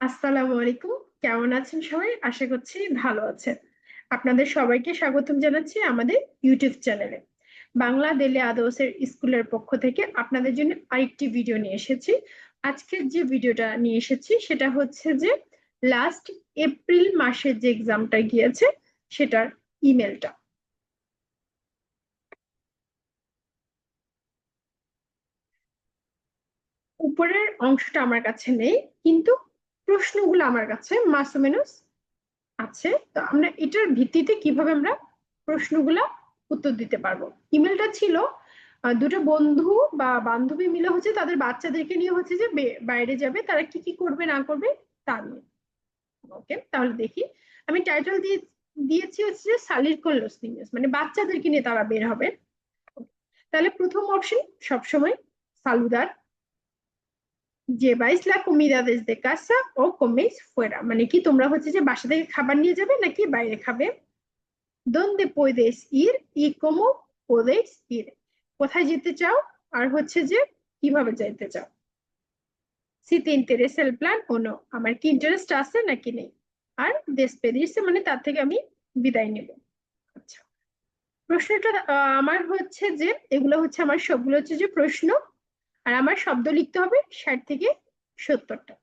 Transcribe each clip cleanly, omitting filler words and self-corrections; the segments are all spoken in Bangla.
আসসালামু আলাইকুম। কেমন আছেন সবাই? আশা করছি ভালো আছেন। আপনাদের সবাইকে স্বাগতম জানাচ্ছি আমাদের ইউটিউব চ্যানেলে। বাংলা দেলে আদোসের স্কুলের পক্ষ থেকে আপনাদের জন্য আরেকটি ভিডিও নিয়ে এসেছি। আজকের যে ভিডিওটা নিয়ে এসেছি সেটা হচ্ছে যে লাস্ট এপ্রিল মাসে যে এক্সামটা গিয়েছে সেটার ইমেলটা। উপরের অংশটা আমার কাছে নেই, কিন্তু প্রশ্নগুলো আমার কাছে মাসুমেনুস আছে। তো আমরা এটার ভিত্তিতে কিভাবে আমরা প্রশ্নগুলা উত্তর দিতে পারবো। ইমেলটা ছিল দুটো বন্ধু বা বান্ধবী মিলে হচ্ছে তাদের বাচ্চাদেরকে নিয়ে হচ্ছে যে বাইরে যাবে, তারা কি কি করবে না করবে তা নিয়ে। ওকে, তাহলে দেখি। আমি টাইটেল দিয়েছি হচ্ছে যে সালির con los niños, মানে বাচ্চাদেরকে নিয়ে তারা বের হবে। তাহলে প্রথম অপশন সবসময় সালুদার। lleváis la comida desde casa o coméis fuera, মানে কি তোমরা হচ্ছে যে বাসা থেকে খাবার নিয়ে যাবে নাকি বাইরে খাবে। ¿Dónde puedes ir y cómo podéis ir? কোথায় যেতে চাও আর হচ্ছে যে কিভাবে যেতে চাও। Si te interesa el plan o no, আমার কি ইন্টারেস্ট আছে নাকি নেই। আর despedirse মানে তার থেকে আমি বিদায় নেব। আচ্ছা, প্রশ্নটা আমার হচ্ছে যে এগুলো হচ্ছে আমার সবগুলো হচ্ছে যে প্রশ্ন, আর আমার শব্দ লিখতে হবে 60 থেকে 70টা।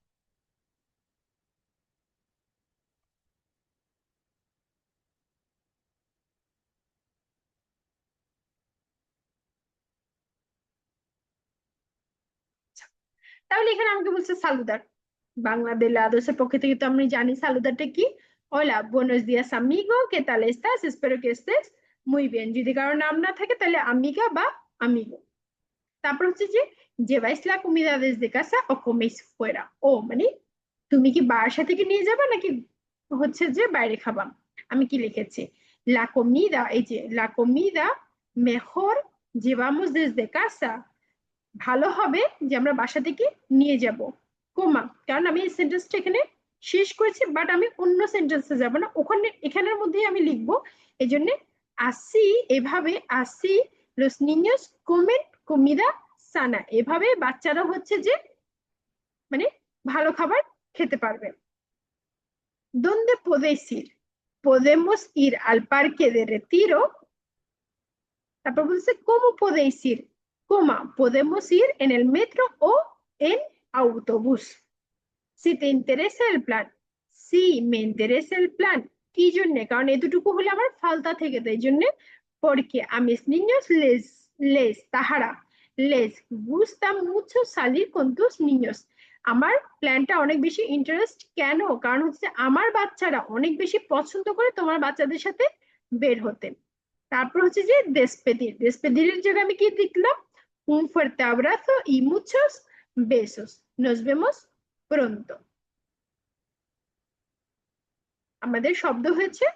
তাহলে এখানে আমাকে বলছে সালুদার। বাংলা de lados পক্ষ থেকে তো আমি জানি সালুদারটা কি। hola buenos días amigo, ¿qué tal estás? Espero que estés muy bien। যদি কারো নাম না থাকে তাহলে আমিগা বা আমিগো। তারপর হচ্ছে যে lleváis la comida desde casa o coméis fuera, ও মানে তুমি কি বাসা থেকে নিয়ে যাবে নাকি হচ্ছে যে বাইরে খাবা। আমি কি লিখেছি, la comida, এই যে la comida mejor llevamos desde casa, ভালো হবে যে আমরা বাসা থেকে নিয়ে যাব, কোমা, কারণ আমি এই সেন্টেন্সটা এখানে শেষ করেছি, বাট আমি অন্য সেন্টেন্সে যাব না, ওখানে এখানের মধ্যেই আমি লিখবো। এই জন্য আসি, এভাবে আসি los niños comen comida sana, এভাবে বাচ্চারা হচ্ছে যে মানে ভালো খাবার খেতে পারবে। ¿Dónde podéis ir? Podemos ir al parque de retiro। তারপর বলছে cómo podéis ir, coma, podemos ir en el metro o en autobús। Si te interesa el plan, si me interesa el plan, কি জন্যে, কারণ এতটুকু হলে আমার ফালতা থেকে দেয়, এই জন্য porque a mis niños তাহারা les gusta mucho salir con tus niños। আমার প্ল্যানটা অনেক বেশি ইন্টারেস্ট কেন, কারণ হচ্ছে আমার বাচ্চারা অনেক বেশি পছন্দ করে তোমার বাচ্চাদের সাথে বের হতে। তারপর হচ্ছে যে despedir এর জায়গায় আমি কি লিখলাম, un fuerte abrazo y muchos besos, nos vemos pronto। আমাদের শব্দ হয়েছে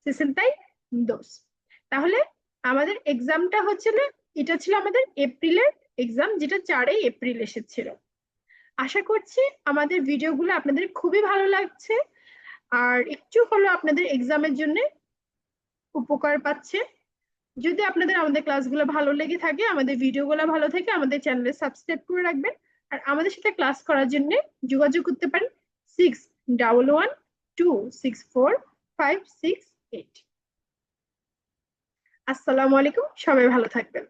62। তাহলে আমাদের এক্সামটা হচ্ছিল, এটা ছিল আমাদের এপ্রিলের এক্সাম, যেটা 4 এপ্রিল এসেছিল। আশা করছি আমাদের ভিডিওগুলো আপনাদের খুবই ভালো লাগছে, আর একটু হলো আপনাদের এক্সামের জন্য উপকার পাচ্ছে। যদি আপনাদের আমাদের ক্লাসগুলো ভালো লেগে থাকে, আমাদের ভিডিওগুলো ভালো থাকে, আমাদের চ্যানেলে সাবস্ক্রাইব করে রাখবেন। আর আমাদের সাথে ক্লাস করার জন্য যোগাযোগ করতে পারেন 6112645688। আসসালামু আলাইকুম, সবাই ভালো থাকবেন।